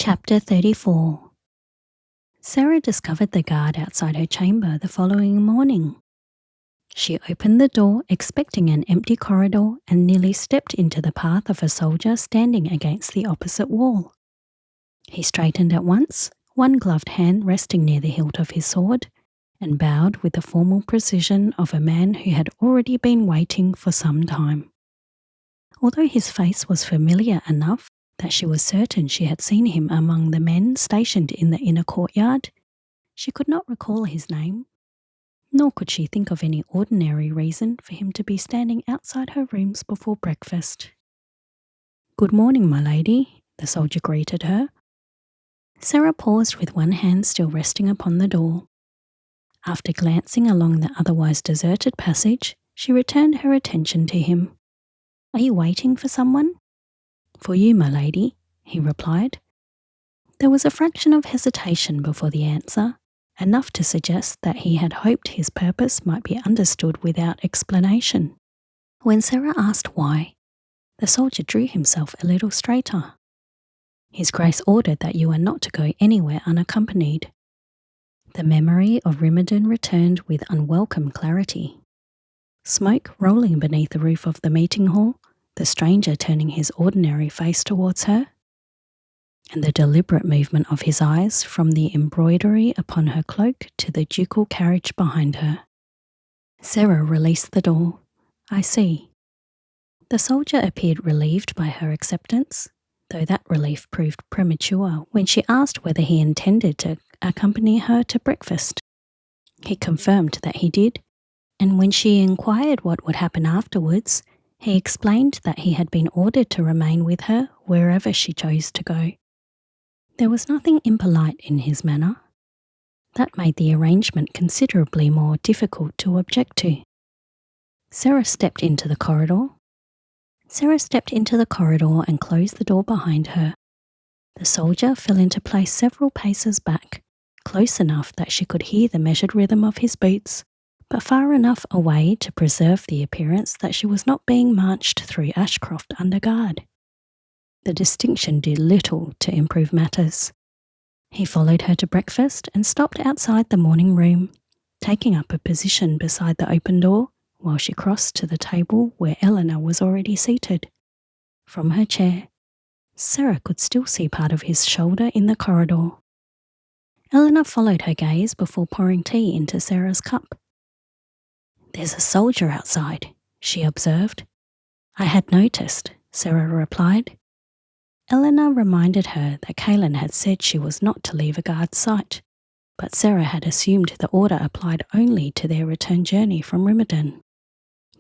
Chapter 34. Sera discovered the guard outside her chamber the following morning. She opened the door expecting an empty corridor and nearly stepped into the path of a soldier standing against the opposite wall. He straightened at once, one gloved hand resting near the hilt of his sword, and bowed with the formal precision of a man who had already been waiting for some time. Although his face was familiar enough that she was certain she had seen him among the men stationed in the inner courtyard, she could not recall his name, nor could she think of any ordinary reason for him to be standing outside her rooms before breakfast. "Good morning, my lady," the soldier greeted her. Sera paused with one hand still resting upon the door. After glancing along the otherwise deserted passage, she returned her attention to him. "Are you waiting for someone?" "For you, my lady," he replied. There was a fraction of hesitation before the answer, enough to suggest that he had hoped his purpose might be understood without explanation. When Sera asked why, the soldier drew himself a little straighter. "His Grace ordered that you are not to go anywhere unaccompanied." The memory of Rimmerden returned with unwelcome clarity. Smoke rolling beneath the roof of the meeting hall, the stranger turning his ordinary face towards her, and the deliberate movement of his eyes from the embroidery upon her cloak to the ducal carriage behind her. Sera released the door. "I see." The soldier appeared relieved by her acceptance, though that relief proved premature when she asked whether he intended to accompany her to breakfast. He confirmed that he did, and when she inquired what would happen afterwards, he explained that he had been ordered to remain with her wherever she chose to go. There was nothing impolite in his manner. That made the arrangement considerably more difficult to object to. Sera stepped into the corridor and closed the door behind her. The soldier fell into place several paces back, close enough that she could hear the measured rhythm of his boots, but far enough away to preserve the appearance that she was not being marched through Ashcroft under guard. The distinction did little to improve matters. He followed her to breakfast and stopped outside the morning room, taking up a position beside the open door while she crossed to the table where Eleanor was already seated. From her chair, Sera could still see part of his shoulder in the corridor. Eleanor followed her gaze before pouring tea into Sera's cup. "There's a soldier outside," she observed. "I had noticed," Sera replied. Eleanor reminded her that Kaelen had said she was not to leave a guard's sight, but Sera had assumed the order applied only to their return journey from Rimmerden.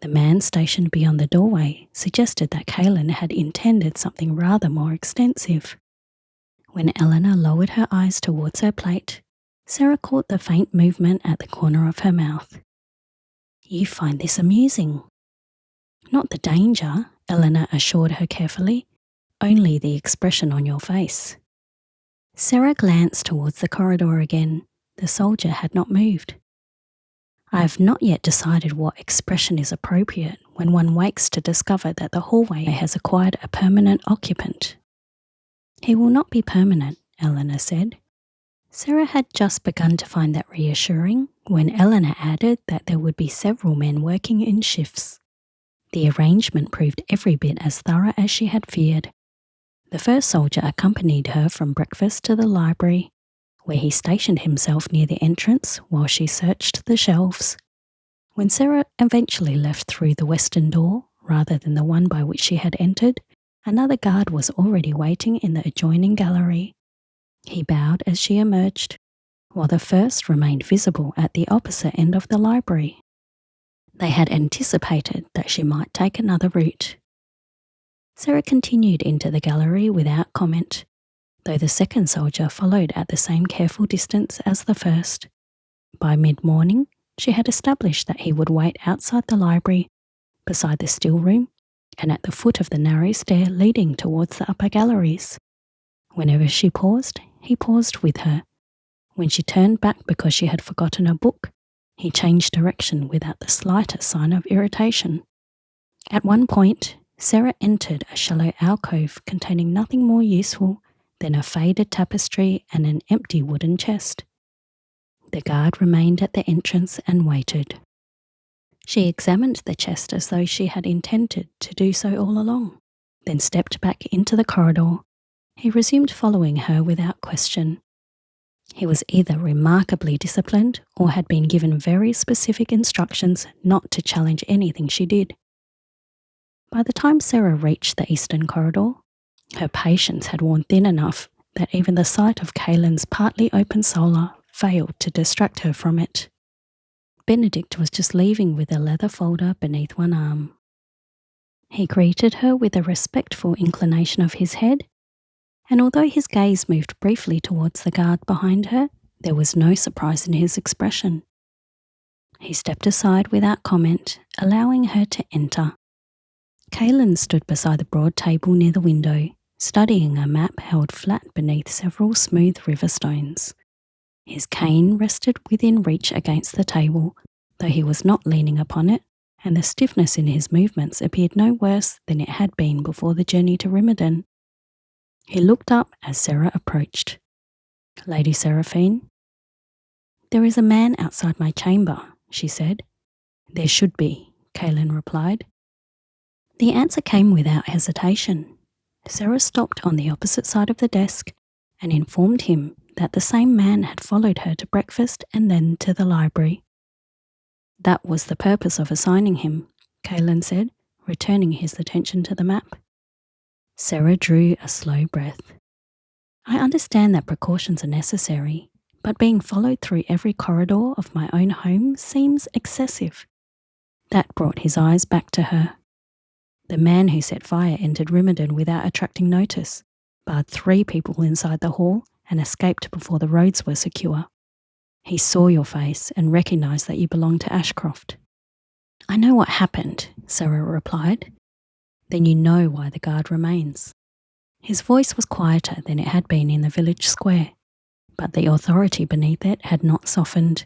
The man stationed beyond the doorway suggested that Kaelen had intended something rather more extensive. When Eleanor lowered her eyes towards her plate, Sera caught the faint movement at the corner of her mouth. "You find this amusing." "Not the danger," Eleanor assured her carefully, "only the expression on your face." Sera glanced towards the corridor again. The soldier had not moved. "I have not yet decided what expression is appropriate when one wakes to discover that the hallway has acquired a permanent occupant." "He will not be permanent," Eleanor said. Sera had just begun to find that reassuring when Eleanor added that there would be several men working in shifts. The arrangement proved every bit as thorough as she had feared. The first soldier accompanied her from breakfast to the library, where he stationed himself near the entrance while she searched the shelves. When Sera eventually left through the western door, rather than the one by which she had entered, another guard was already waiting in the adjoining gallery. He bowed as she emerged, while the first remained visible at the opposite end of the library. They had anticipated that she might take another route. Sera continued into the gallery without comment, though the second soldier followed at the same careful distance as the first. By mid-morning, she had established that he would wait outside the library, beside the still room, and at the foot of the narrow stair leading towards the upper galleries. Whenever she paused, he paused with her. When she turned back because she had forgotten a book, he changed direction without the slightest sign of irritation. At one point, Sera entered a shallow alcove containing nothing more useful then a faded tapestry and an empty wooden chest. The guard remained at the entrance and waited. She examined the chest as though she had intended to do so all along, then stepped back into the corridor. He resumed following her without question. He was either remarkably disciplined or had been given very specific instructions not to challenge anything she did. By the time Sera reached the eastern corridor, her patience had worn thin enough that even the sight of Kaelen's partly open solar failed to distract her from it. Benedict was just leaving with a leather folder beneath one arm. He greeted her with a respectful inclination of his head, and although his gaze moved briefly towards the guard behind her, there was no surprise in his expression. He stepped aside without comment, allowing her to enter. Kaelen stood beside the broad table near the window, studying a map held flat beneath several smooth river stones. His cane rested within reach against the table, though he was not leaning upon it, and the stiffness in his movements appeared no worse than it had been before the journey to Rimmerden. He looked up as Sera approached. "Lady Seraphine?" "There is a man outside my chamber," she said. "There should be," Kaelen replied. The answer came without hesitation. Sera stopped on the opposite side of the desk and informed him that the same man had followed her to breakfast and then to the library. "That was the purpose of assigning him," Kaelen said, returning his attention to the map. Sera drew a slow breath. "I understand that precautions are necessary, but being followed through every corridor of my own home seems excessive." That brought his eyes back to her. The man who set fire entered Rimmerden without attracting notice, barred 3 people inside the hall, and escaped before the roads were secure. He saw your face and recognised that you belonged to Ashcroft. "I know what happened," Sera replied. "Then you know why the guard remains." His voice was quieter than it had been in the village square, but the authority beneath it had not softened.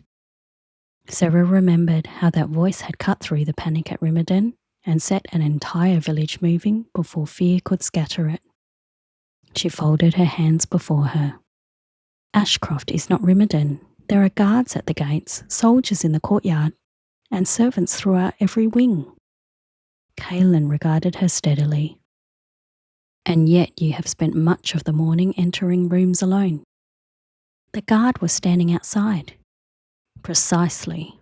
Sera remembered how that voice had cut through the panic at Rimmerden and set an entire village moving before fear could scatter it. She folded her hands before her. "Ashcroft is not Rimmerden. There are guards at the gates, soldiers in the courtyard, and servants throughout every wing." Kaelen regarded her steadily. "And yet you have spent much of the morning entering rooms alone." "The guard was standing outside." "Precisely."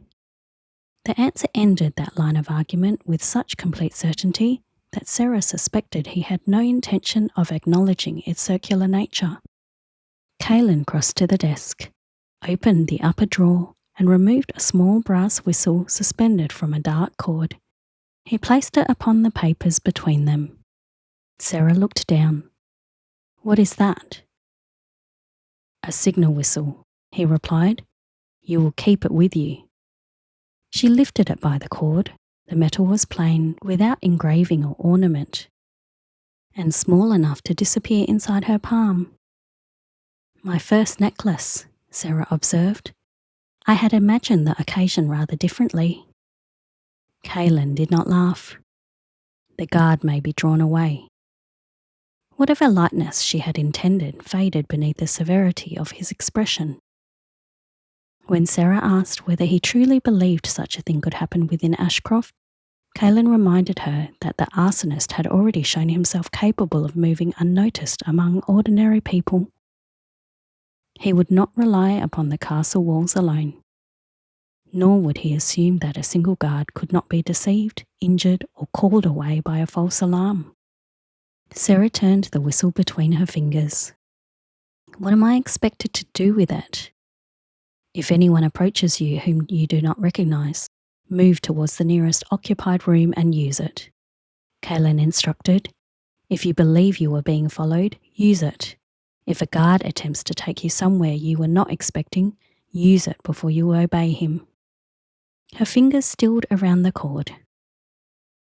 The answer ended that line of argument with such complete certainty that Sera suspected he had no intention of acknowledging its circular nature. Kaelen crossed to the desk, opened the upper drawer, and removed a small brass whistle suspended from a dark cord. He placed it upon the papers between them. Sera looked down. "What is that?" "A signal whistle," he replied. "You will keep it with you." She lifted it by the cord. The metal was plain, without engraving or ornament, and small enough to disappear inside her palm. "My first necklace," Sera observed. "I had imagined the occasion rather differently." Kaelen did not laugh. "The guard may be drawn away." Whatever lightness she had intended faded beneath the severity of his expression. When Sera asked whether he truly believed such a thing could happen within Ashcroft, Kaelen reminded her that the arsonist had already shown himself capable of moving unnoticed among ordinary people. He would not rely upon the castle walls alone. Nor would he assume that a single guard could not be deceived, injured, or called away by a false alarm. Sera turned the whistle between her fingers. "What am I expected to do with it?" "If anyone approaches you whom you do not recognise, move towards the nearest occupied room and use it," Kaelen instructed. "If you believe you are being followed, use it. If a guard attempts to take you somewhere you were not expecting, use it before you obey him." Her fingers stilled around the cord.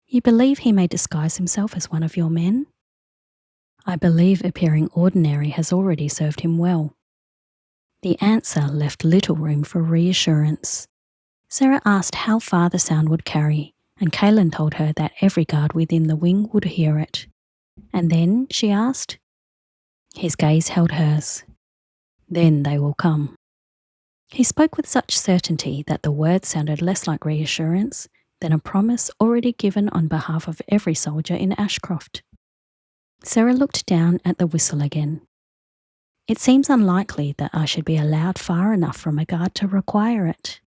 "You believe he may disguise himself as one of your men?" "I believe appearing ordinary has already served him well." The answer left little room for reassurance. Sera asked how far the sound would carry, and Kaelen told her that every guard within the wing would hear it. And then she asked, His gaze held hers. Then they will come. He spoke with such certainty that the words sounded less like reassurance than a promise already given on behalf of every soldier in Ashcroft. Sera looked down at the whistle again. It seems unlikely that I should be allowed far enough from a guard to require it.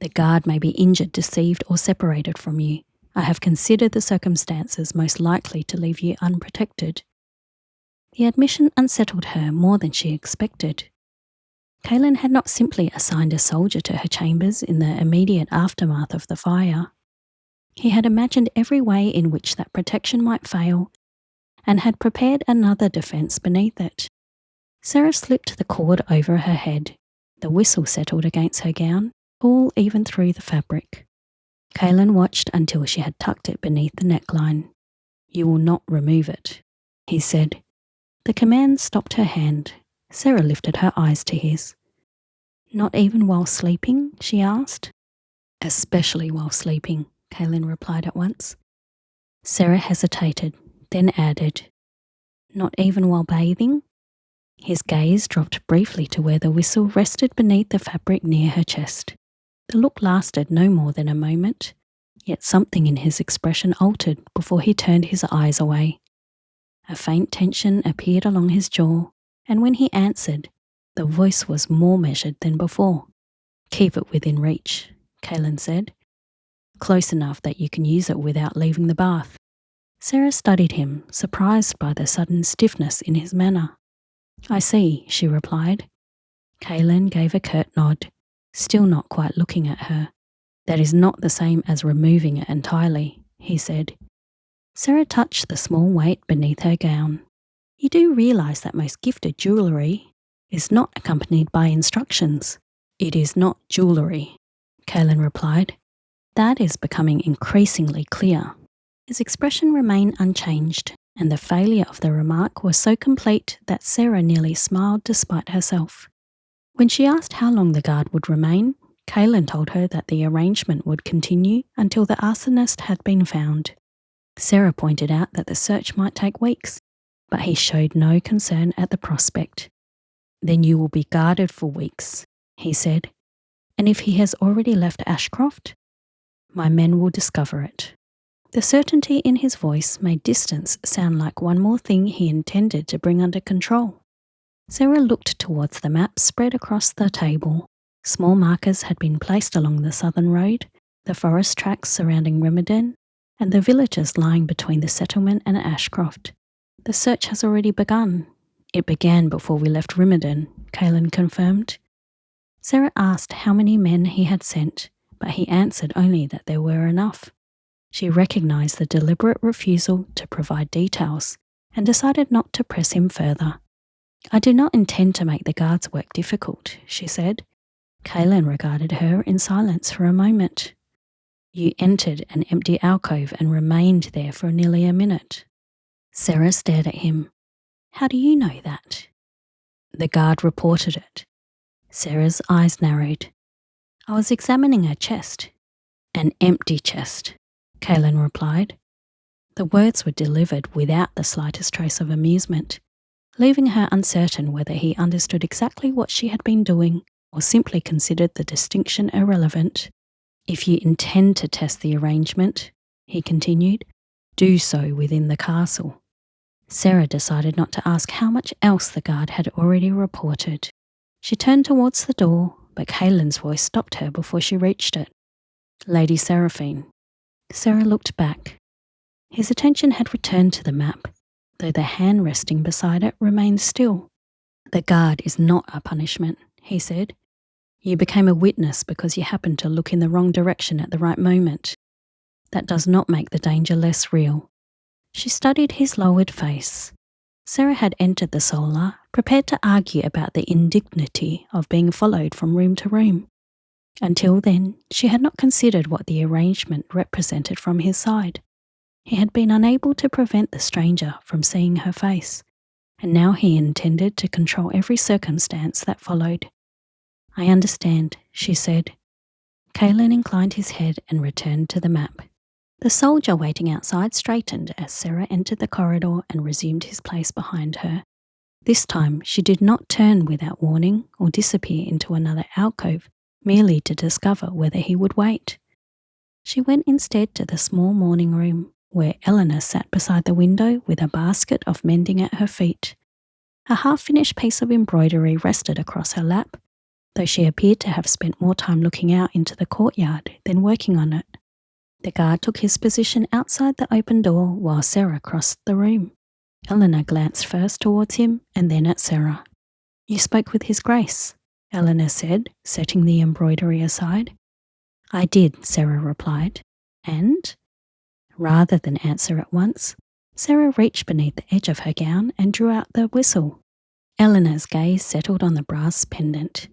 The guard may be injured, deceived, or separated from you. I have considered the circumstances most likely to leave you unprotected. The admission unsettled her more than she expected. Kaelen had not simply assigned a soldier to her chambers in the immediate aftermath of the fire. He had imagined every way in which that protection might fail and had prepared another defence beneath it. Sera slipped the cord over her head. The whistle settled against her gown, cool even through the fabric. Kaelen watched until she had tucked it beneath the neckline. "You will not remove it," he said. The command stopped her hand. Sera lifted her eyes to his. "Not even while sleeping?" she asked. "Especially while sleeping," Kaelen replied at once. Sera hesitated, then added, "Not even while bathing?" His gaze dropped briefly to where the whistle rested beneath the fabric near her chest. The look lasted no more than a moment, yet something in his expression altered before he turned his eyes away. A faint tension appeared along his jaw, and when he answered, the voice was more measured than before. "Keep it within reach," Kaelen said. "Close enough that you can use it without leaving the bath." Sera studied him, surprised by the sudden stiffness in his manner. "I see," she replied. Kaelen gave a curt nod, still not quite looking at her. "That is not the same as removing it entirely," he said. Sera touched the small weight beneath her gown. "You do realise that most gifted jewellery is not accompanied by instructions." "It is not jewellery," Kaelen replied. "That is becoming increasingly clear." His expression remained unchanged, and the failure of the remark was so complete that Sera nearly smiled despite herself. When she asked how long the guard would remain, Kaelen told her that the arrangement would continue until the arsonist had been found. Sera pointed out that the search might take weeks, but he showed no concern at the prospect. "Then you will be guarded for weeks," he said. "And if he has already left Ashcroft, my men will discover it." The certainty in his voice made distance sound like one more thing he intended to bring under control. Sera looked towards the map spread across the table. Small markers had been placed along the southern road, the forest tracks surrounding Remaden, and the villages lying between the settlement and Ashcroft. "The search has already begun." "It began before we left Remaden," Kaelen confirmed. Sera asked how many men he had sent, but he answered only that there were enough. She recognised the deliberate refusal to provide details and decided not to press him further. "I do not intend to make the guards' work difficult," she said. Kaelen regarded her in silence for a moment. "You entered an empty alcove and remained there for nearly a minute." Sera stared at him. "How do you know that?" "The guard reported it." Sera's eyes narrowed. "I was examining her chest." "An empty chest," Kaelen replied. The words were delivered without the slightest trace of amusement, leaving her uncertain whether he understood exactly what she had been doing or simply considered the distinction irrelevant. "If you intend to test the arrangement," he continued, "do so within the castle." Sera decided not to ask how much else the guard had already reported. She turned towards the door, but Kaelen's voice stopped her before she reached it. "Lady Seraphine." Sera looked back. His attention had returned to the map, though the hand resting beside it remained still. "The guard is not a punishment," he said. "You became a witness because you happened to look in the wrong direction at the right moment. That does not make the danger less real." She studied his lowered face. Sera had entered the solar, prepared to argue about the indignity of being followed from room to room. Until then, she had not considered what the arrangement represented from his side. He had been unable to prevent the stranger from seeing her face, and now he intended to control every circumstance that followed. "I understand," she said. Kaelen inclined his head and returned to the map. The soldier waiting outside straightened as Sera entered the corridor and resumed his place behind her. This time she did not turn without warning or disappear into another alcove merely to discover whether he would wait. She went instead to the small morning room, where Eleanor sat beside the window with a basket of mending at her feet. A half-finished piece of embroidery rested across her lap, though she appeared to have spent more time looking out into the courtyard than working on it. The guard took his position outside the open door while Sera crossed the room. Eleanor glanced first towards him and then at Sera. "You spoke with His Grace," Eleanor said, setting the embroidery aside. "I did," Sera replied, and, rather than answer at once, Sera reached beneath the edge of her gown and drew out the whistle. Eleanor's gaze settled on the brass pendant.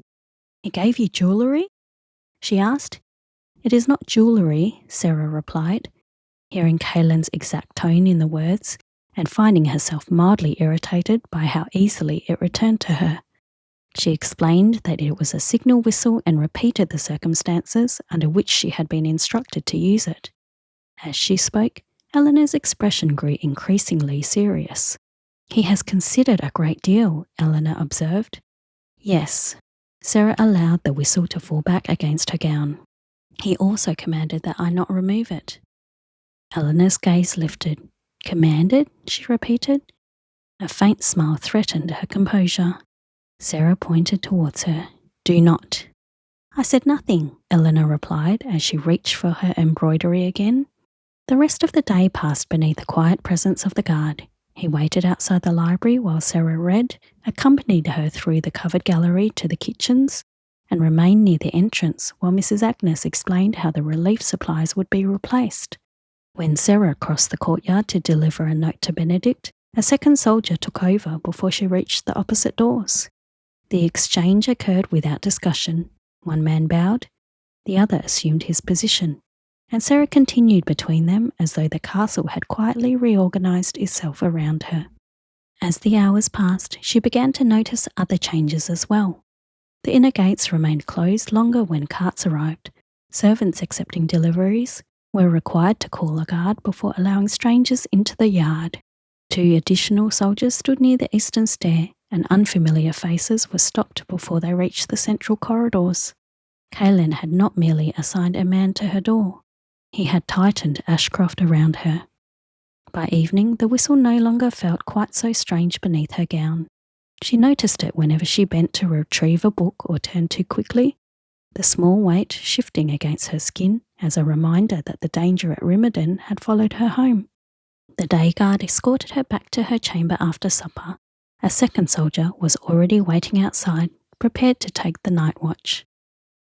"It gave you jewellery?" she asked. "It is not jewellery," Sera replied, hearing Kaelen's exact tone in the words and finding herself mildly irritated by how easily it returned to her. She explained that it was a signal whistle and repeated the circumstances under which she had been instructed to use it. As she spoke, Eleanor's expression grew increasingly serious. "He has considered a great deal," Eleanor observed. "Yes." Sera allowed the whistle to fall back against her gown. "He also commanded that I not remove it." Eleanor's gaze lifted. "Commanded?" she repeated. A faint smile threatened her composure. Sera pointed towards her. "Do not." "I said nothing," Eleanor replied as she reached for her embroidery again. The rest of the day passed beneath the quiet presence of the guard. He waited outside the library while Sera read, accompanied her through the covered gallery to the kitchens, and remained near the entrance while Mrs. Agnes explained how the relief supplies would be replaced. When Sera crossed the courtyard to deliver a note to Benedict, a second soldier took over before she reached the opposite doors. The exchange occurred without discussion. One man bowed, the other assumed his position, and Sera continued between them as though the castle had quietly reorganised itself around her. As the hours passed, she began to notice other changes as well. The inner gates remained closed longer when carts arrived. Servants accepting deliveries were required to call a guard before allowing strangers into the yard. 2 additional soldiers stood near the eastern stair, and unfamiliar faces were stopped before they reached the central corridors. Kaelen had not merely assigned a man to her door. He had tightened Ashcroft around her. By evening, the whistle no longer felt quite so strange beneath her gown. She noticed it whenever she bent to retrieve a book or turned too quickly, the small weight shifting against her skin as a reminder that the danger at Rimmerden had followed her home. The day guard escorted her back to her chamber after supper. A second soldier was already waiting outside, prepared to take the night watch.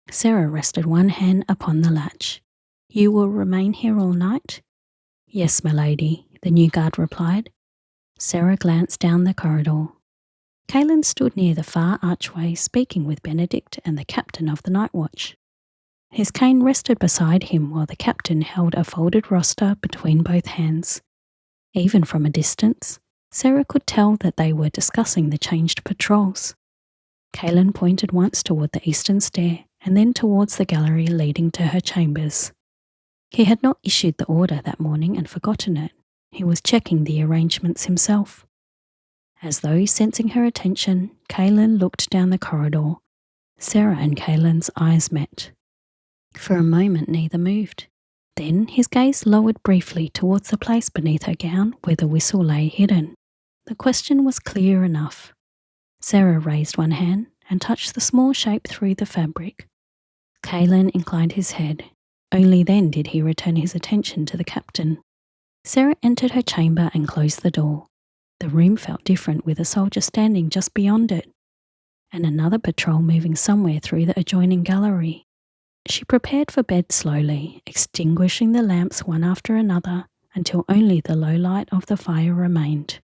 Sera rested one hand upon the latch. "You will remain here all night?" "Yes, my lady," the new guard replied. Sera glanced down the corridor. Kaelen stood near the far archway speaking with Benedict and the captain of the night watch. His cane rested beside him while the captain held a folded roster between both hands. Even from a distance, Sera could tell that they were discussing the changed patrols. Kaelen pointed once toward the eastern stair and then towards the gallery leading to her chambers. He had not issued the order that morning and forgotten it. He was checking the arrangements himself. As though sensing her attention, Kaelen looked down the corridor. Sera and Kaelen's eyes met. For a moment neither moved. Then his gaze lowered briefly towards the place beneath her gown where the whistle lay hidden. The question was clear enough. Sera raised one hand and touched the small shape through the fabric. Kaelen inclined his head. Only then did he return his attention to the captain. Sera entered her chamber and closed the door. The room felt different with a soldier standing just beyond it, and another patrol moving somewhere through the adjoining gallery. She prepared for bed slowly, extinguishing the lamps one after another until only the low light of the fire remained.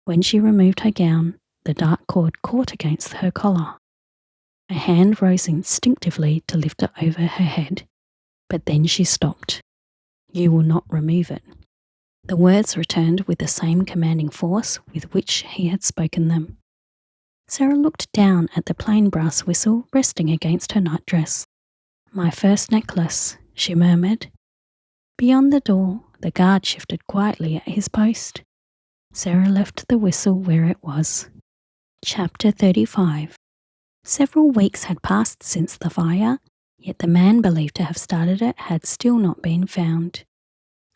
When she removed her gown, the dark cord caught against her collar. A hand rose instinctively to lift it over her head, but then she stopped. "You will not remove it." The words returned with the same commanding force with which he had spoken them. Sera looked down at the plain brass whistle resting against her nightdress. "My first necklace," she murmured. Beyond the door, the guard shifted quietly at his post. Sera left the whistle where it was. Chapter 35. Several weeks had passed since the fire, yet the man believed to have started it had still not been found.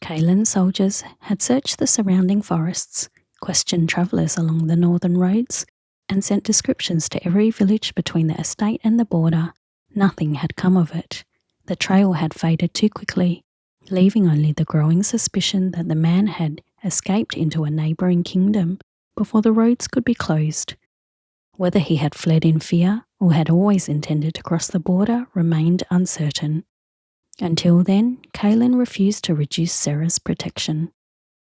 Kaelen's soldiers had searched the surrounding forests, questioned travellers along the northern roads, and sent descriptions to every village between the estate and the border. Nothing had come of it. The trail had faded too quickly, leaving only the growing suspicion that the man had escaped into a neighbouring kingdom before the roads could be closed. Whether he had fled in fear or had always intended to cross the border remained uncertain. Until then, Kaelen refused to reduce Sera's protection.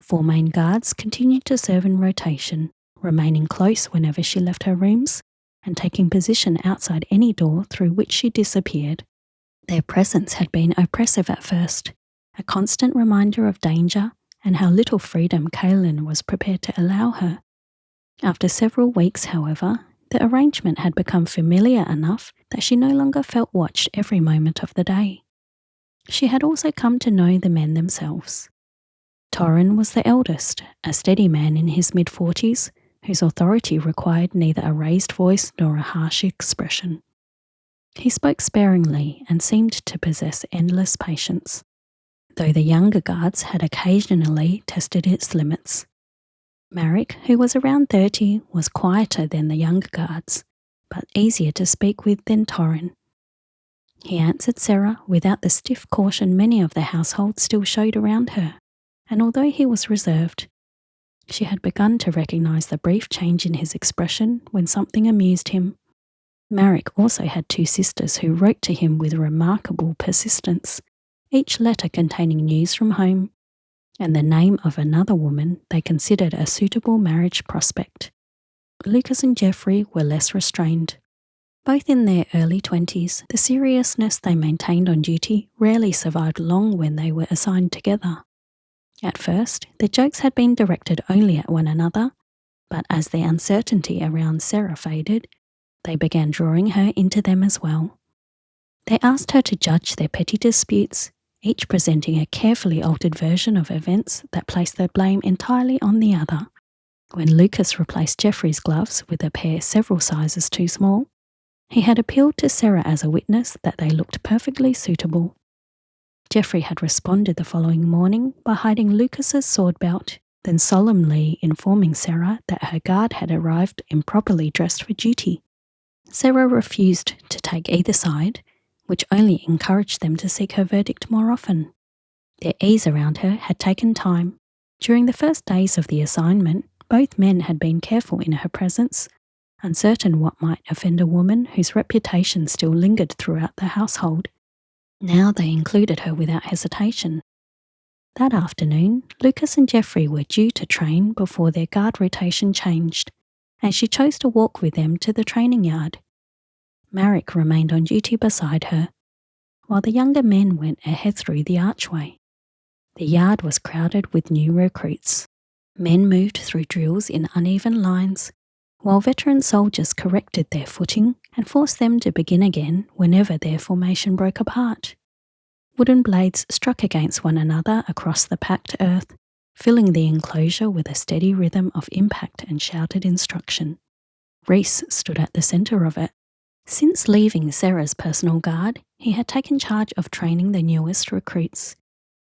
4 main guards continued to serve in rotation, remaining close whenever she left her rooms and taking position outside any door through which she disappeared. Their presence had been oppressive at first, a constant reminder of danger and how little freedom Kaelen was prepared to allow her. After several weeks, however, the arrangement had become familiar enough that she no longer felt watched every moment of the day. She had also come to know the men themselves. Torrin was the eldest, a steady man in his mid-40s, whose authority required neither a raised voice nor a harsh expression. He spoke sparingly and seemed to possess endless patience, though the younger guards had occasionally tested its limits. Marek, who was around 30, was quieter than the younger guards, but easier to speak with than Torrin. He answered Sera without the stiff caution many of the household still showed around her, and although he was reserved, she had begun to recognise the brief change in his expression when something amused him. Marek also had 2 sisters who wrote to him with remarkable persistence, each letter containing news from home and the name of another woman they considered a suitable marriage prospect. Lucas and Geoffrey were less restrained. Both in their early 20s, the seriousness they maintained on duty rarely survived long when they were assigned together. At first, their jokes had been directed only at one another, but as the uncertainty around Sera faded, they began drawing her into them as well. They asked her to judge their petty disputes, each presenting a carefully altered version of events that placed the blame entirely on the other. When Lucas replaced Geoffrey's gloves with a pair several sizes too small, he had appealed to Sera as a witness that they looked perfectly suitable. Geoffrey had responded the following morning by hiding Lucas's sword belt, then solemnly informing Sera that her guard had arrived improperly dressed for duty. Sera refused to take either side, which only encouraged them to seek her verdict more often. Their ease around her had taken time. During the first days of the assignment, both men had been careful in her presence, uncertain what might offend a woman whose reputation still lingered throughout the household. Now they included her without hesitation. That afternoon, Lucas and Geoffrey were due to train before their guard rotation changed, and she chose to walk with them to the training yard. Marek remained on duty beside her, while the younger men went ahead through the archway. The yard was crowded with new recruits. Men moved through drills in uneven lines, while veteran soldiers corrected their footing and forced them to begin again whenever their formation broke apart. Wooden blades struck against one another across the packed earth, filling the enclosure with a steady rhythm of impact and shouted instruction. Wreath stood at the centre of it. Since leaving Sera's personal guard, he had taken charge of training the newest recruits.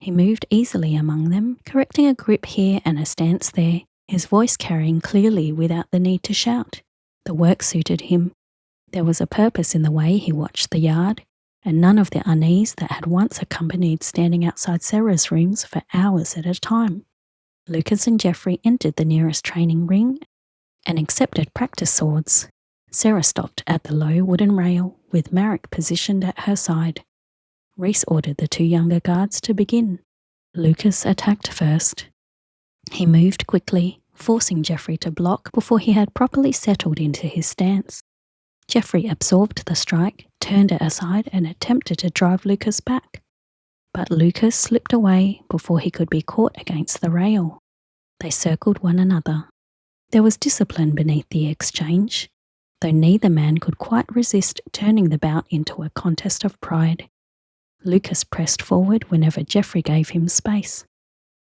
He moved easily among them, correcting a grip here and a stance there, his voice carrying clearly without the need to shout. The work suited him. There was a purpose in the way he watched the yard, and none of the unease that had once accompanied standing outside Sera's rooms for hours at a time. Lucas and Geoffrey entered the nearest training ring and accepted practice swords. Sera stopped at the low wooden rail, with Marek positioned at her side. Wreath ordered the 2 younger guards to begin. Lucas attacked first. He moved quickly, forcing Geoffrey to block before he had properly settled into his stance. Geoffrey absorbed the strike, turned it aside and attempted to drive Lucas back. But Lucas slipped away before he could be caught against the rail. They circled one another. There was discipline beneath the exchange, though neither man could quite resist turning the bout into a contest of pride. Lucas pressed forward whenever Geoffrey gave him space,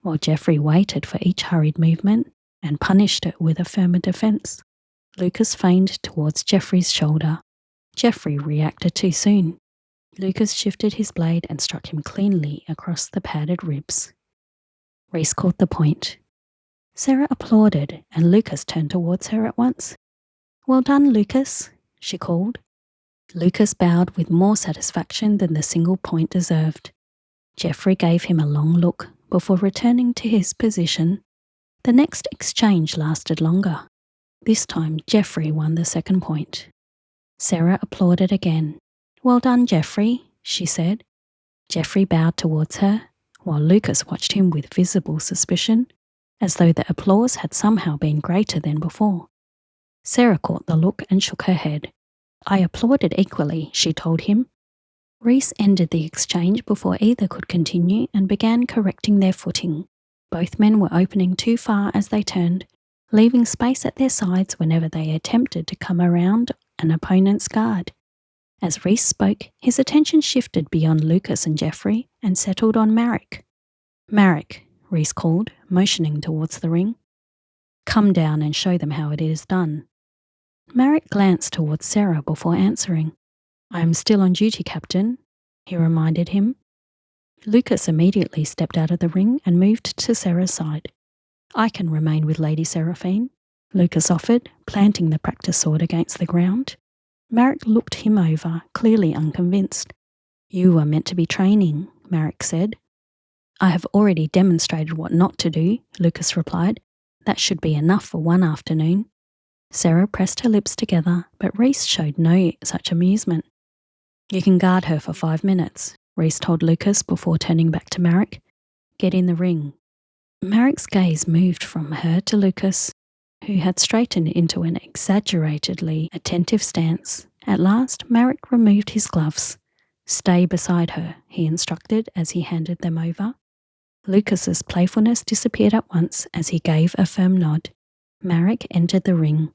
while Geoffrey waited for each hurried movement and punished it with a firmer defence. Lucas feigned towards Geoffrey's shoulder. Geoffrey reacted too soon. Lucas shifted his blade and struck him cleanly across the padded ribs. Rhys caught the point. Sera applauded, and Lucas turned towards her at once. "Well done, Lucas," she called. Lucas bowed with more satisfaction than the single point deserved. Geoffrey gave him a long look before returning to his position. The next exchange lasted longer. This time Geoffrey won the second point. Sera applauded again. "Well done, Geoffrey," she said. Geoffrey bowed towards her, while Lucas watched him with visible suspicion, as though the applause had somehow been greater than before. Sera caught the look and shook her head. "I applauded equally," she told him. Rhys ended the exchange before either could continue and began correcting their footing. Both men were opening too far as they turned, leaving space at their sides whenever they attempted to come around an opponent's guard. As Rhys spoke, his attention shifted beyond Lucas and Geoffrey and settled on Marek. "Marek," Rhys called, motioning towards the ring. "Come down and show them how it is done." Marek glanced towards Sera before answering. "I am still on duty, Captain," he reminded him. Lucas immediately stepped out of the ring and moved to Sera's side. "I can remain with Lady Seraphine," Lucas offered, planting the practice sword against the ground. Marek looked him over, clearly unconvinced. "You are meant to be training," Marek said. "I have already demonstrated what not to do," Lucas replied. "That should be enough for one afternoon." Sera pressed her lips together, but Rhys showed no such amusement. "You can guard her for 5 minutes," Rhys told Lucas before turning back to Marek. "Get in the ring." Marek's gaze moved from her to Lucas, who had straightened into an exaggeratedly attentive stance. At last, Marek removed his gloves. "Stay beside her," he instructed as he handed them over. Lucas's playfulness disappeared at once as he gave a firm nod. Marek entered the ring.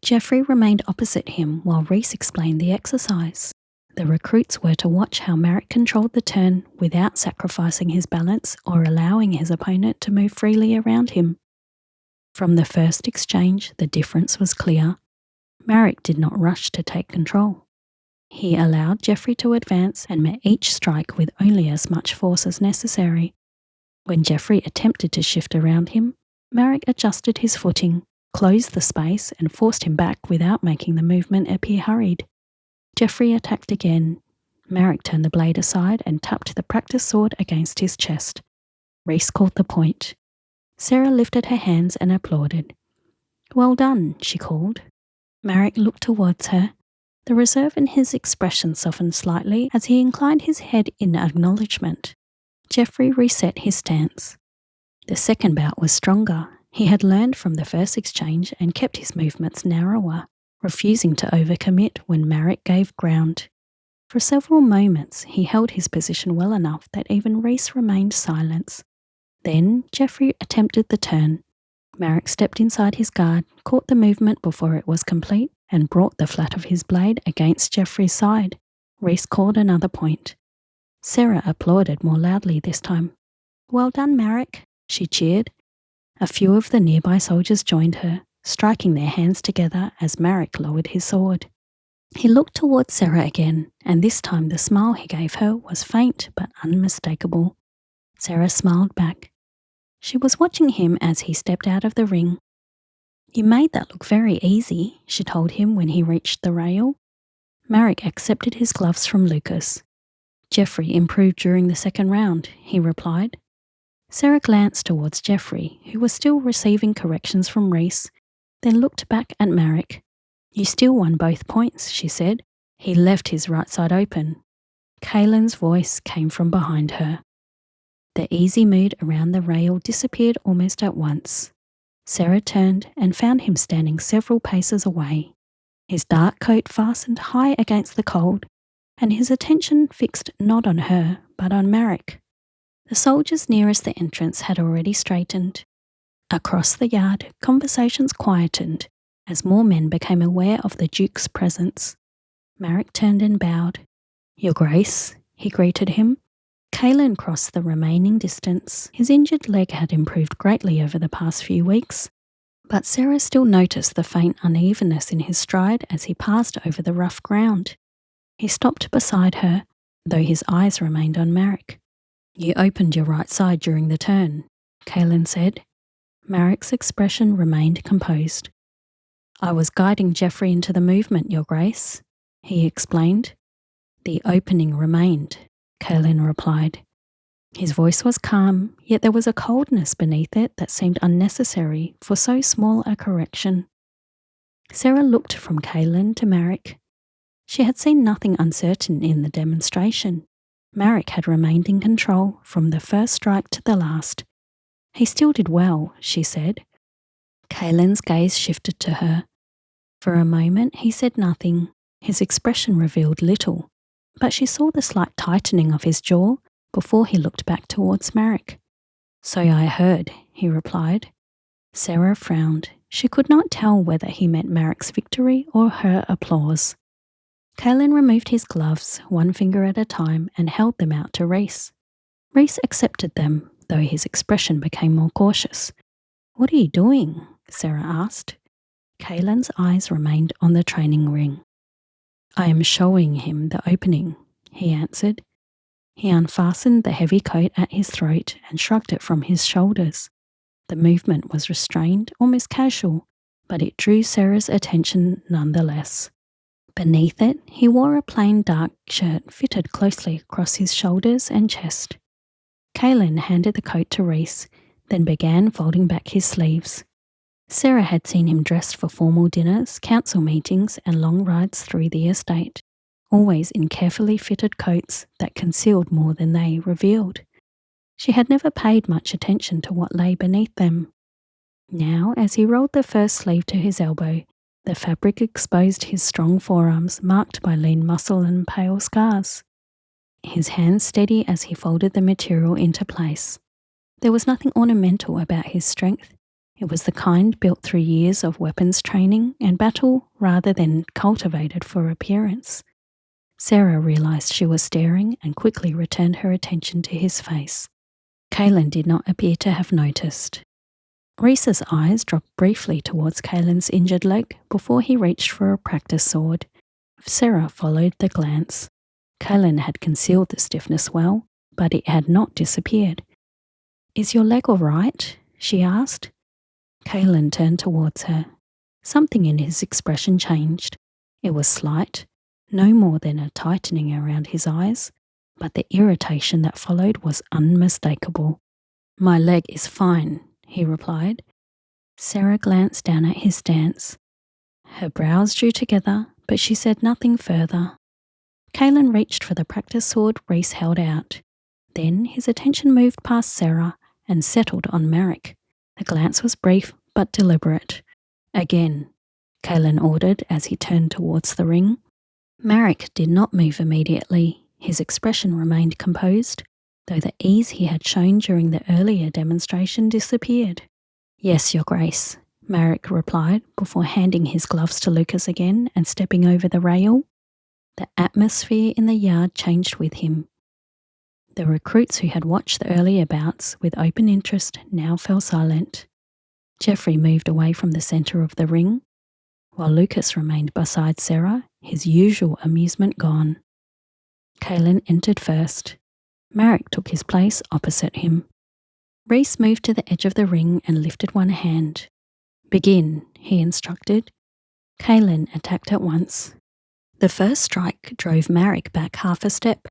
Geoffrey remained opposite him while Rhys explained the exercise. The recruits were to watch how Marek controlled the turn without sacrificing his balance or allowing his opponent to move freely around him. From the first exchange, the difference was clear. Marek did not rush to take control. He allowed Geoffrey to advance and met each strike with only as much force as necessary. When Geoffrey attempted to shift around him, Marek adjusted his footing, closed the space and forced him back without making the movement appear hurried. Geoffrey attacked again. Marek turned the blade aside and tapped the practice sword against his chest. Rhys caught the point. Sera lifted her hands and applauded. "Well done," she called. Marek looked towards her. The reserve in his expression softened slightly as he inclined his head in acknowledgement. Geoffrey reset his stance. The second bout was stronger. He had learned from the first exchange and kept his movements narrower, refusing to overcommit when Marek gave ground. For several moments he held his position well enough that even Rhys remained silent. Then Geoffrey attempted the turn. Marek stepped inside his guard, caught the movement before it was complete, and brought the flat of his blade against Geoffrey's side. Rhys called another point. Sera applauded more loudly this time. "Well done, Marek," she cheered. A few of the nearby soldiers joined her, striking their hands together as Marek lowered his sword. He looked towards Sera again, and this time the smile he gave her was faint but unmistakable. Sera smiled back. She was watching him as he stepped out of the ring. "You made that look very easy," she told him when he reached the rail. Marek accepted his gloves from Lucas. "Geoffrey improved during the second round," he replied. Sera glanced towards Geoffrey, who was still receiving corrections from Rhys, then looked back at Marek. "You still won both points," she said. "He left his right side open." Kaelen's voice came from behind her. The easy mood around the rail disappeared almost at once. Sera turned and found him standing several paces away, his dark coat fastened high against the cold, and his attention fixed not on her but on Marek. The soldiers nearest the entrance had already straightened. Across the yard, conversations quietened as more men became aware of the Duke's presence. Marek turned and bowed. "Your Grace," he greeted him. Kaelen crossed the remaining distance. His injured leg had improved greatly over the past few weeks. But Sera still noticed the faint unevenness in his stride as he passed over the rough ground. He stopped beside her, though his eyes remained on Marek. "You opened your right side during the turn," Kaelen said. Marek's expression remained composed. "I was guiding Geoffrey into the movement, Your Grace," he explained. "The opening remained," Kaelen replied. His voice was calm, yet there was a coldness beneath it that seemed unnecessary for so small a correction. Sera looked from Kaelen to Marek. She had seen nothing uncertain in the demonstration. Marek had remained in control from the first strike to the last. "He still did well," she said. Kaelen's gaze shifted to her. For a moment he said nothing. His expression revealed little, but she saw the slight tightening of his jaw before he looked back towards Marek. "So I heard," he replied. Sera frowned. She could not tell whether he meant Marek's victory or her applause. Kaelen removed his gloves, one finger at a time, and held them out to Rhys. Rhys accepted them, though his expression became more cautious. "What are you doing?" Sera asked. Kaelen's eyes remained on the training ring. "I am showing him the opening," he answered. He unfastened the heavy coat at his throat and shrugged it from his shoulders. The movement was restrained, almost casual, but it drew Sera's attention nonetheless. Beneath it, he wore a plain dark shirt fitted closely across his shoulders and chest. Kaelen handed the coat to Rhys, then began folding back his sleeves. Sera had seen him dressed for formal dinners, council meetings, and long rides through the estate, always in carefully fitted coats that concealed more than they revealed. She had never paid much attention to what lay beneath them. Now, as he rolled the first sleeve to his elbow, the fabric exposed his strong forearms marked by lean muscle and pale scars. His hands steady as he folded the material into place. There was nothing ornamental about his strength. It was the kind built through years of weapons training and battle rather than cultivated for appearance. Sera realised she was staring and quickly returned her attention to his face. Kaelen did not appear to have noticed. Rhys's eyes dropped briefly towards Kaelen's injured leg before he reached for a practice sword. Sera followed the glance. Kaelen had concealed the stiffness well, but it had not disappeared. "Is your leg all right?" she asked. Kaelen turned towards her. Something in his expression changed. It was slight, no more than a tightening around his eyes, but the irritation that followed was unmistakable. "My leg is fine," he replied. Sera glanced down at his stance. Her brows drew together, but she said nothing further. Kaelen reached for the practice sword Rhys held out. Then his attention moved past Sera and settled on Marek. The glance was brief but deliberate. "Again," Kaelen ordered as he turned towards the ring. Marek did not move immediately. His expression remained composed, though the ease he had shown during the earlier demonstration disappeared. "Yes, Your Grace," Marek replied before handing his gloves to Lucas again and stepping over the rail. The atmosphere in the yard changed with him. The recruits who had watched the earlier bouts with open interest now fell silent. Geoffrey moved away from the centre of the ring, while Lucas remained beside Sera, his usual amusement gone. Kaelen entered first. Marek took his place opposite him. Rhys moved to the edge of the ring and lifted one hand. "Begin," he instructed. Kaelen attacked at once. The first strike drove Marek back half a step,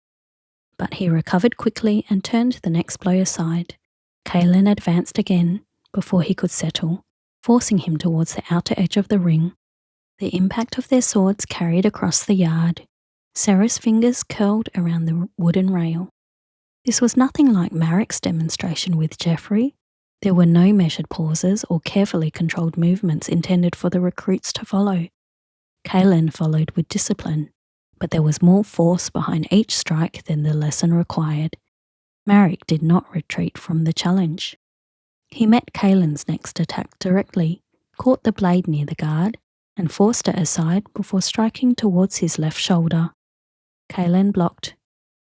but he recovered quickly and turned the next blow aside. Kaelen advanced again before he could settle, forcing him towards the outer edge of the ring. The impact of their swords carried across the yard. Sera's fingers curled around the wooden rail. This was nothing like Marek's demonstration with Geoffrey. There were no measured pauses or carefully controlled movements intended for the recruits to follow. Kaelen followed with discipline, but there was more force behind each strike than the lesson required. Marek did not retreat from the challenge. He met Kaelen's next attack directly, caught the blade near the guard, and forced it aside before striking towards his left shoulder. Kaelen blocked,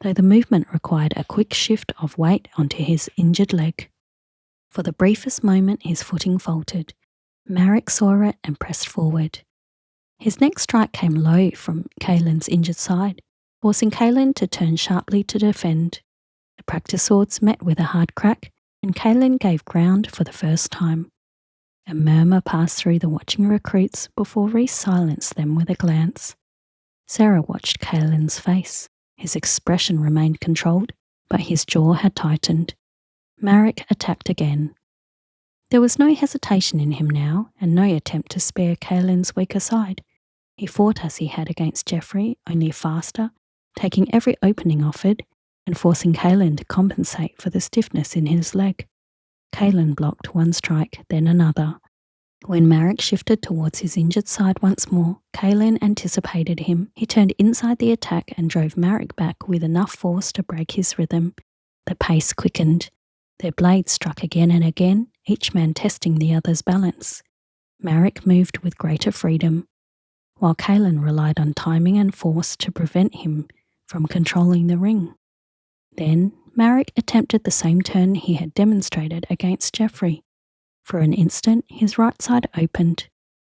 though the movement required a quick shift of weight onto his injured leg. For the briefest moment his footing faltered. Marek saw it and pressed forward. His next strike came low from Kaelen's injured side, forcing Kaelen to turn sharply to defend. The practice swords met with a hard crack, and Kaelen gave ground for the first time. A murmur passed through the watching recruits before Wreath silenced them with a glance. Sera watched Kaelen's face. His expression remained controlled, but his jaw had tightened. Marek attacked again. There was no hesitation in him now, and no attempt to spare Kaelen's weaker side. He fought as he had against Geoffrey, only faster, taking every opening offered and forcing Kaelen to compensate for the stiffness in his leg. Kaelen blocked one strike, then another. When Marek shifted towards his injured side once more, Kaelen anticipated him. He turned inside the attack and drove Marek back with enough force to break his rhythm. The pace quickened. Their blades struck again and again, each man testing the other's balance. Marek moved with greater freedom, while Kaelen relied on timing and force to prevent him from controlling the ring. Then Marek attempted the same turn he had demonstrated against Geoffrey. For an instant, his right side opened.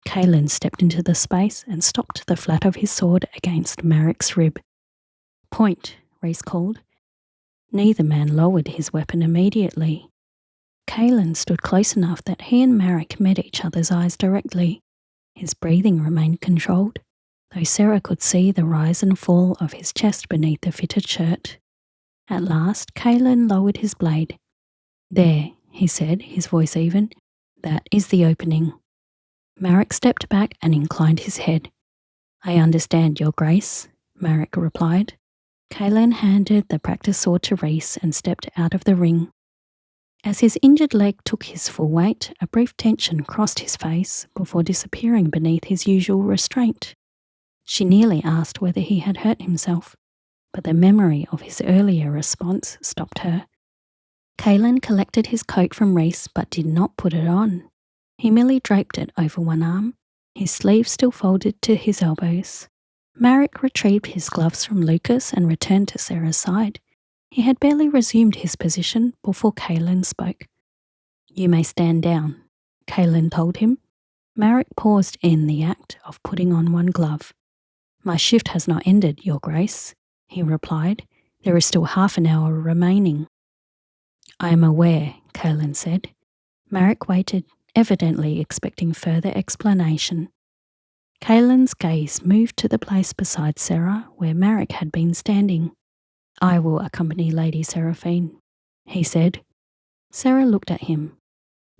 Kaelen stepped into the space and stopped the flat of his sword against Marek's rib. "Point," Wreath called. Neither man lowered his weapon immediately. Kaelen stood close enough that he and Marek met each other's eyes directly. His breathing remained controlled, though Sera could see the rise and fall of his chest beneath the fitted shirt. At last, Kaelen lowered his blade. "There," he said, his voice even. "That is the opening." Marek stepped back and inclined his head. "I understand, Your Grace," Marek replied. Kaelen handed the practice sword to Wreath and stepped out of the ring. As his injured leg took his full weight, a brief tension crossed his face before disappearing beneath his usual restraint. She nearly asked whether he had hurt himself, but the memory of his earlier response stopped her. Kaelen collected his coat from Wreath but did not put it on. He merely draped it over one arm, his sleeves still folded to his elbows. Marek retrieved his gloves from Lucas and returned to Sera's side. He had barely resumed his position before Kaelen spoke. "You may stand down," Kaelen told him. Marek paused in the act of putting on one glove. "My shift has not ended, Your Grace," he replied. "There is still half an hour remaining." "I am aware," Kaelen said. Marek waited, evidently expecting further explanation. Kaelen's gaze moved to the place beside Sera where Marek had been standing. "I will accompany Lady Seraphine," he said. Sera looked at him.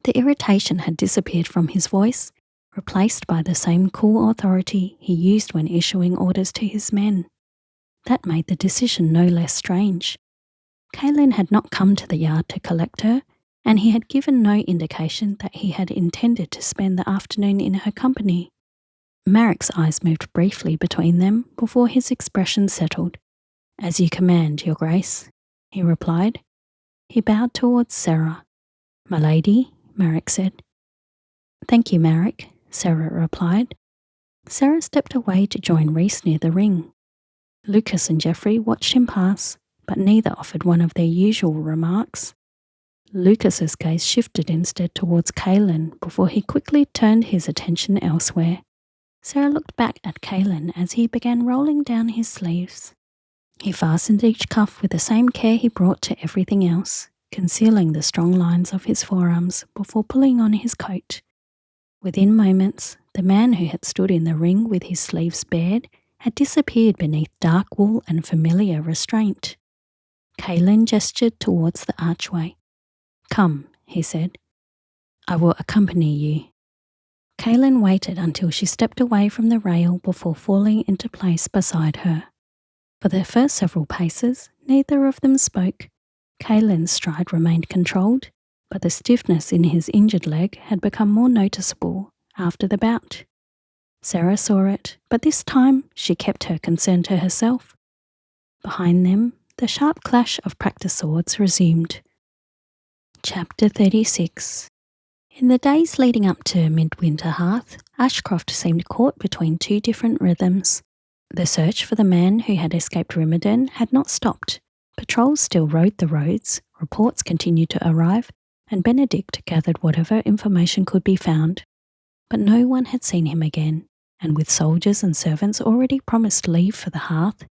The irritation had disappeared from his voice, replaced by the same cool authority he used when issuing orders to his men. That made the decision no less strange. Kaelen had not come to the yard to collect her, and he had given no indication that he had intended to spend the afternoon in her company. Marek's eyes moved briefly between them before his expression settled. "As you command, Your Grace," he replied. He bowed towards Sera. "My lady," Marek said. "Thank you, Marek," Sera replied. Sera stepped away to join Wreath near the ring. Lucas and Geoffrey watched him pass, but neither offered one of their usual remarks. Lucas's gaze shifted instead towards Kaelen before he quickly turned his attention elsewhere. Sera looked back at Kaelen as he began rolling down his sleeves. He fastened each cuff with the same care he brought to everything else, concealing the strong lines of his forearms before pulling on his coat. Within moments, the man who had stood in the ring with his sleeves bared had disappeared beneath dark wool and familiar restraint. Kaelen gestured towards the archway. "Come," he said. "I will accompany you." Kaelen waited until she stepped away from the rail before falling into place beside her. For the first several paces, neither of them spoke. Kaelen's stride remained controlled, but the stiffness in his injured leg had become more noticeable after the bout. Sera saw it, but this time she kept her concern to herself. Behind them, the sharp clash of practice swords resumed. Chapter 36. In the days leading up to Midwinter Hearth, Ashcroft seemed caught between two different rhythms. The search for the man who had escaped Rimmerdin had not stopped. Patrols still rode the roads, reports continued to arrive, and Benedict gathered whatever information could be found. But no one had seen him again, and with soldiers and servants already promised leave for the hearth,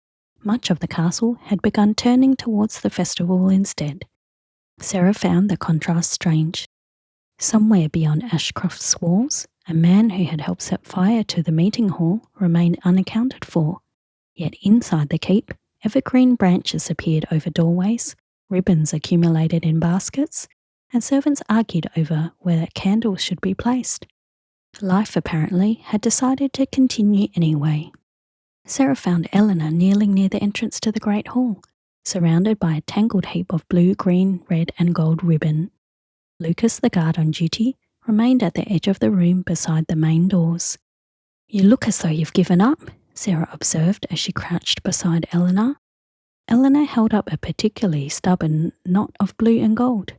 much of the castle had begun turning towards the festival instead. Sera found the contrast strange. Somewhere beyond Ashcroft's walls, a man who had helped set fire to the meeting hall remained unaccounted for. Yet inside the keep, evergreen branches appeared over doorways, ribbons accumulated in baskets, and servants argued over where candles should be placed. Life apparently had decided to continue anyway. Sera found Eleanor kneeling near the entrance to the great hall, surrounded by a tangled heap of blue, green, red and gold ribbon. Lucas, the guard on duty, remained at the edge of the room beside the main doors. "You look as though you've given up," Sera observed as she crouched beside Eleanor. Eleanor held up a particularly stubborn knot of blue and gold.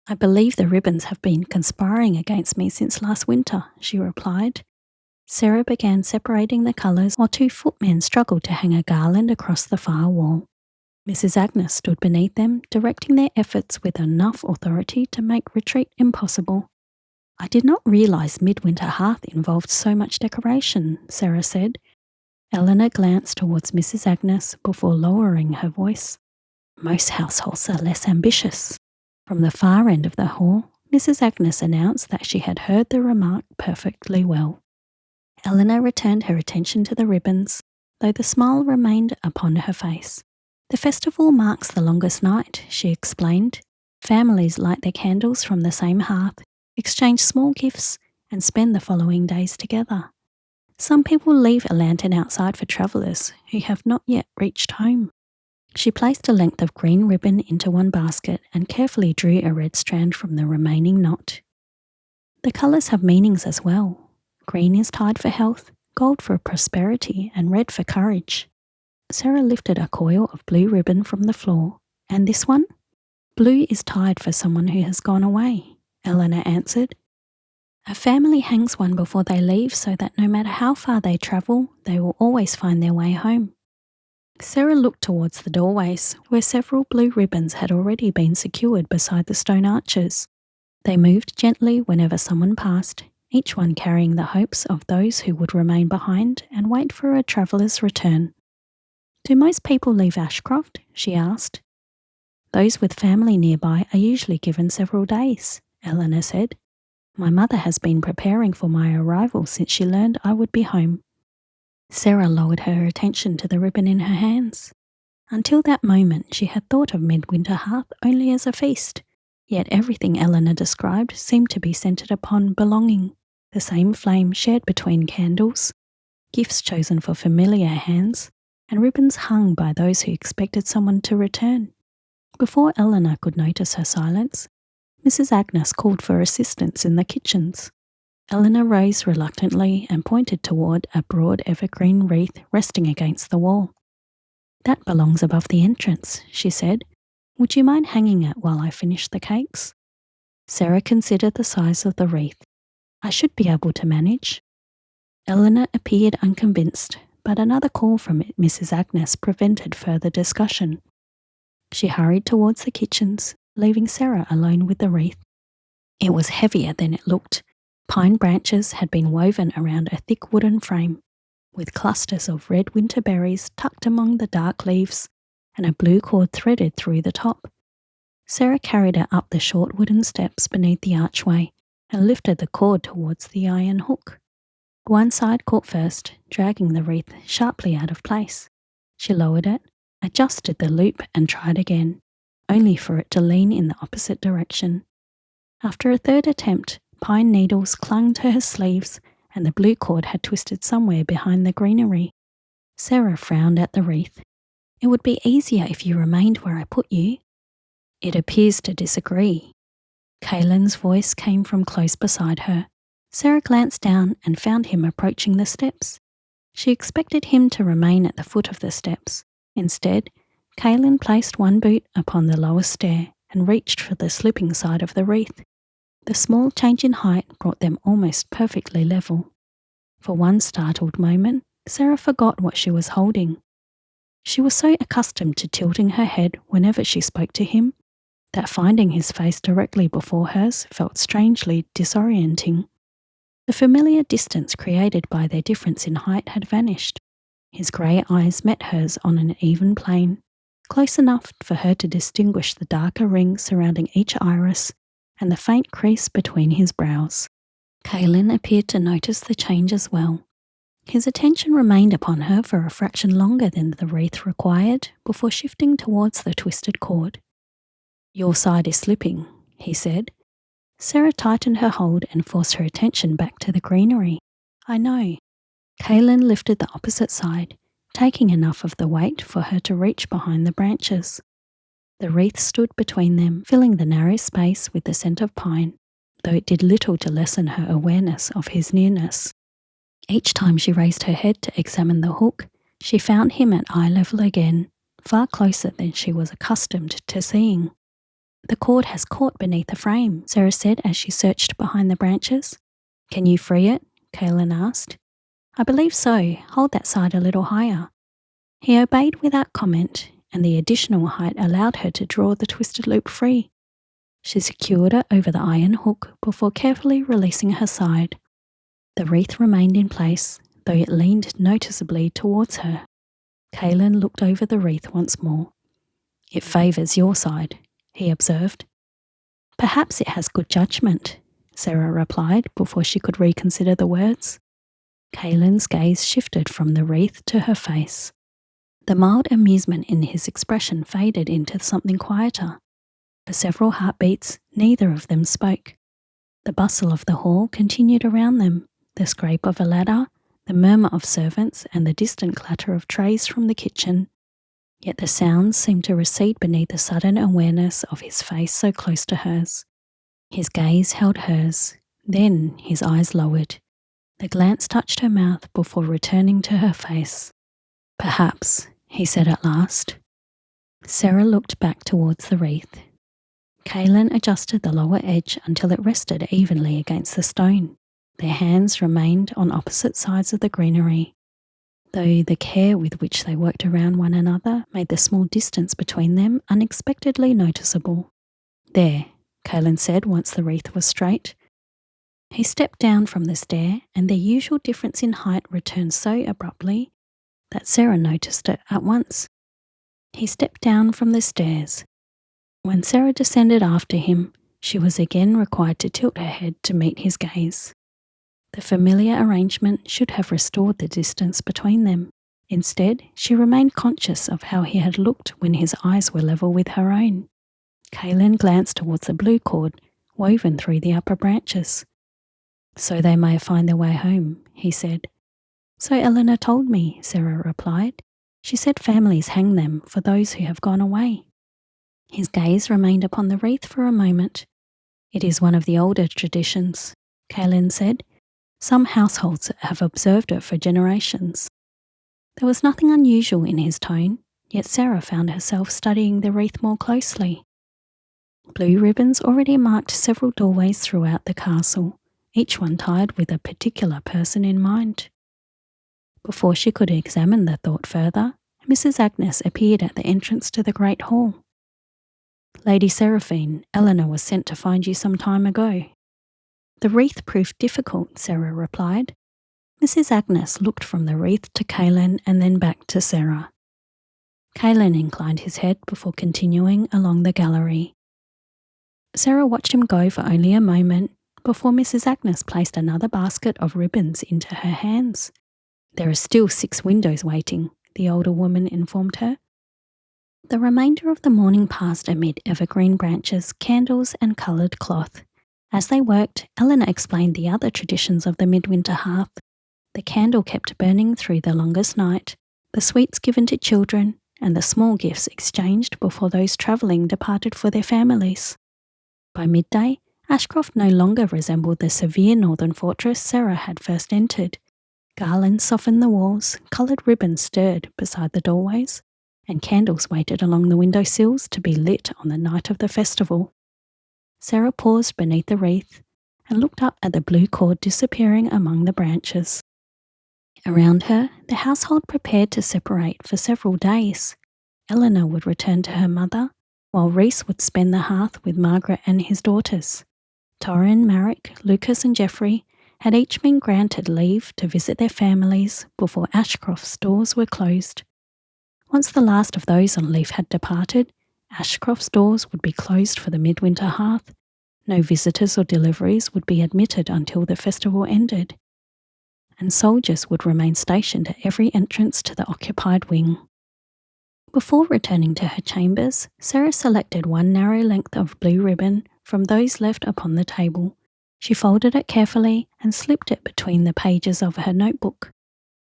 "I believe the ribbons have been conspiring against me since last winter," she replied. Sera began separating the colours while two footmen struggled to hang a garland across the far wall. Mrs. Agnes stood beneath them, directing their efforts with enough authority to make retreat impossible. "I did not realise Midwinter Hearth involved so much decoration," Sera said. Eleanor glanced towards Mrs. Agnes before lowering her voice. "Most households are less ambitious." From the far end of the hall, Mrs. Agnes announced that she had heard the remark perfectly well. Eleanor returned her attention to the ribbons, though the smile remained upon her face. "The festival marks the longest night," she explained. "Families light their candles from the same hearth, exchange small gifts, and spend the following days together. Some people leave a lantern outside for travellers who have not yet reached home." She placed a length of green ribbon into one basket and carefully drew a red strand from the remaining knot. "The colours have meanings as well. Green is tied for health, gold for prosperity, and red for courage." Sera lifted a coil of blue ribbon from the floor. "And this one?" "Blue is tied for someone who has gone away," Eleanor answered. "A family hangs one before they leave so that no matter how far they travel, they will always find their way home." Sera looked towards the doorways, where several blue ribbons had already been secured beside the stone arches. They moved gently whenever someone passed, each one carrying the hopes of those who would remain behind and wait for a traveller's return. "Do most people leave Ashcroft?" she asked. "Those with family nearby are usually given several days," Eleanor said. "My mother has been preparing for my arrival since she learned I would be home." Sera lowered her attention to the ribbon in her hands. Until that moment she had thought of Midwinter Hearth only as a feast, yet everything Eleanor described seemed to be centred upon belonging, the same flame shared between candles, gifts chosen for familiar hands, and ribbons hung by those who expected someone to return. Before Eleanor could notice her silence, Mrs. Agnes called for assistance in the kitchens. Eleanor rose reluctantly and pointed toward a broad evergreen wreath resting against the wall. "That belongs above the entrance," she said. "Would you mind hanging it while I finish the cakes?" Sera considered the size of the wreath. "I should be able to manage." Eleanor appeared unconvinced, but another call from Mrs. Agnes prevented further discussion. She hurried towards the kitchens, leaving Sera alone with the wreath. It was heavier than it looked. Pine branches had been woven around a thick wooden frame, with clusters of red winter berries tucked among the dark leaves and a blue cord threaded through the top. Sera carried it up the short wooden steps beneath the archway and lifted the cord towards the iron hook. One side caught first, dragging the wreath sharply out of place. She lowered it, adjusted the loop and tried again, only for it to lean in the opposite direction. After a third attempt, pine needles clung to her sleeves and the blue cord had twisted somewhere behind the greenery. Sera frowned at the wreath. "It would be easier if you remained where I put you." "It appears to disagree." Kaelen's voice came from close beside her. Sera glanced down and found him approaching the steps. She expected him to remain at the foot of the steps. Instead, Kaelen placed one boot upon the lowest stair and reached for the slipping side of the wreath. The small change in height brought them almost perfectly level. For one startled moment, Sera forgot what she was holding. She was so accustomed to tilting her head whenever she spoke to him that finding his face directly before hers felt strangely disorienting. The familiar distance created by their difference in height had vanished. His grey eyes met hers on an even plane, close enough for her to distinguish the darker rings surrounding each iris and the faint crease between his brows. Kaelen appeared to notice the change as well. His attention remained upon her for a fraction longer than the wreath required before shifting towards the twisted cord. "Your side is slipping," he said. Sera tightened her hold and forced her attention back to the greenery. "I know." Kaelen lifted the opposite side, taking enough of the weight for her to reach behind the branches. The wreath stood between them, filling the narrow space with the scent of pine, though it did little to lessen her awareness of his nearness. Each time she raised her head to examine the hook, she found him at eye level again, far closer than she was accustomed to seeing. "The cord has caught beneath the frame," Sera said as she searched behind the branches. "Can you free it?" Kaelen asked. "I believe so. Hold that side a little higher." He obeyed without comment, and the additional height allowed her to draw the twisted loop free. She secured it over the iron hook before carefully releasing her side. The wreath remained in place, though it leaned noticeably towards her. Kaelen looked over the wreath once more. "It favours your side," he observed. "Perhaps it has good judgment," Sera replied before she could reconsider the words. Kaelen's gaze shifted from the wreath to her face. The mild amusement in his expression faded into something quieter. For several heartbeats, neither of them spoke. The bustle of the hall continued around them, the scrape of a ladder, the murmur of servants, and the distant clatter of trays from the kitchen. Yet the sounds seemed to recede beneath the sudden awareness of his face so close to hers. His gaze held hers, then his eyes lowered. The glance touched her mouth before returning to her face. "Perhaps," he said at last. Sera looked back towards the wreath. Kaelen adjusted the lower edge until it rested evenly against the stone. Their hands remained on opposite sides of the greenery, though the care with which they worked around one another made the small distance between them unexpectedly noticeable. "There," Kaelen said once the wreath was straight. He stepped down from the stair, and their usual difference in height returned so abruptly that Sera noticed it at once. He stepped down from the stairs. When Sera descended after him, she was again required to tilt her head to meet his gaze. The familiar arrangement should have restored the distance between them. Instead, she remained conscious of how he had looked when his eyes were level with her own. Kaelen glanced towards the blue cord woven through the upper branches. "So they may find their way home," he said. "So Eleanor told me," Sera replied. "She said families hang them for those who have gone away." His gaze remained upon the wreath for a moment. "It is one of the older traditions," Kaelen said. "Some households have observed it for generations." There was nothing unusual in his tone, yet Sera found herself studying the wreath more closely. Blue ribbons already marked several doorways throughout the castle, each one tied with a particular person in mind. Before she could examine the thought further, Mrs. Agnes appeared at the entrance to the great hall. "Lady Seraphine, Eleanor was sent to find you some time ago." "The wreath proved difficult," Sera replied. Mrs. Agnes looked from the wreath to Kaelen and then back to Sera. Kaelen inclined his head before continuing along the gallery. Sera watched him go for only a moment before Mrs. Agnes placed another basket of ribbons into her hands. "There are still 6 windows waiting," the older woman informed her. The remainder of the morning passed amid evergreen branches, candles, and coloured cloth. As they worked, Eleanor explained the other traditions of the midwinter hearth. The candle kept burning through the longest night, the sweets given to children, and the small gifts exchanged before those travelling departed for their families. By midday, Ashcroft no longer resembled the severe northern fortress Sera had first entered. Garlands softened the walls, coloured ribbons stirred beside the doorways, and candles waited along the window sills to be lit on the night of the festival. Sera paused beneath the wreath and looked up at the blue cord disappearing among the branches. Around her, the household prepared to separate for several days. Eleanor would return to her mother, while Rhys would spend the hearth with Margaret and his daughters. Torrin, Marek, Lucas and Geoffrey, had each been granted leave to visit their families before Ashcroft's doors were closed. Once the last of those on leave had departed, Ashcroft's doors would be closed for the midwinter hearth. No visitors or deliveries would be admitted until the festival ended, and soldiers would remain stationed at every entrance to the occupied wing. Before returning to her chambers, Sera selected one narrow length of blue ribbon from those left upon the table. She folded it carefully and slipped it between the pages of her notebook.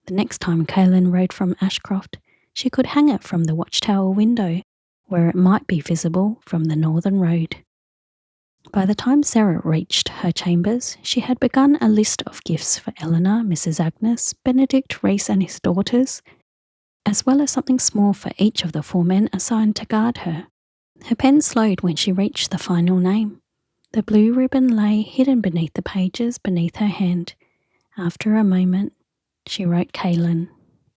The next time Kaelen rode from Ashcroft, she could hang it from the watchtower window, where it might be visible from the northern road. By the time Sera reached her chambers, she had begun a list of gifts for Eleanor, Mrs. Agnes, Benedict, Rhys and his daughters, as well as something small for each of the 4 men assigned to guard her. Her pen slowed when she reached the final name. The blue ribbon lay hidden beneath the pages beneath her hand. After a moment, she wrote Kaelen.